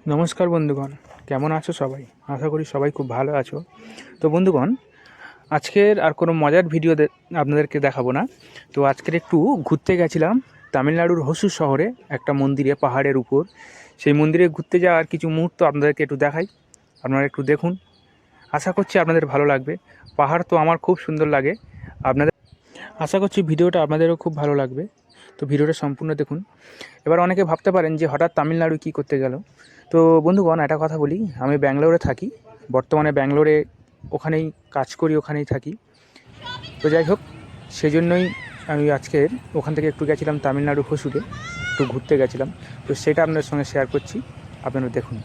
নমস্কার বন্ধুগণ, কেমন আছো সবাই? আশা করি সবাই খুব ভালো আছো। তো বন্ধুগণ, আজকের আর কোনো মজার ভিডিও আপনাদেরকে দেখাবো না। তো আজকের একটু ঘুরতে গেছিলাম তামিলনাড়ুর হোসুর শহরে, একটা মন্দিরে, পাহাড়ের উপর। সেই মন্দিরে ঘুরতে যাওয়ার কিছু মুহূর্ত আপনাদেরকে একটু দেখাই, আপনারা একটু দেখুন। আশা করছি আপনাদের ভালো লাগবে। পাহাড় তো আমার খুব সুন্দর লাগে, আপনাদের আশা করছি ভিডিওটা আপনাদেরও খুব ভালো লাগবে। তো ভিডিওটা সম্পূর্ণ দেখুন। এবার অনেকে ভাবতে পারেন যে হঠাৎ তামিলনাড়ু কী করতে গেল। তো বন্ধুগণ, একটা কথা বলি, আমি ব্যাঙ্গালোরে থাকি, বর্তমানে ব্যাঙ্গালোরে ওখানেই কাজ করি, ওখানেই থাকি। তো যাই হোক, সেই জন্যই আমি আজকের ওখান থেকে একটু গেছিলাম তামিলনাড়ু হোসুরে, একটু ঘুরতে গেছিলাম। তো সেটা আপনাদের সঙ্গে শেয়ার করছি, আপনারা দেখুন।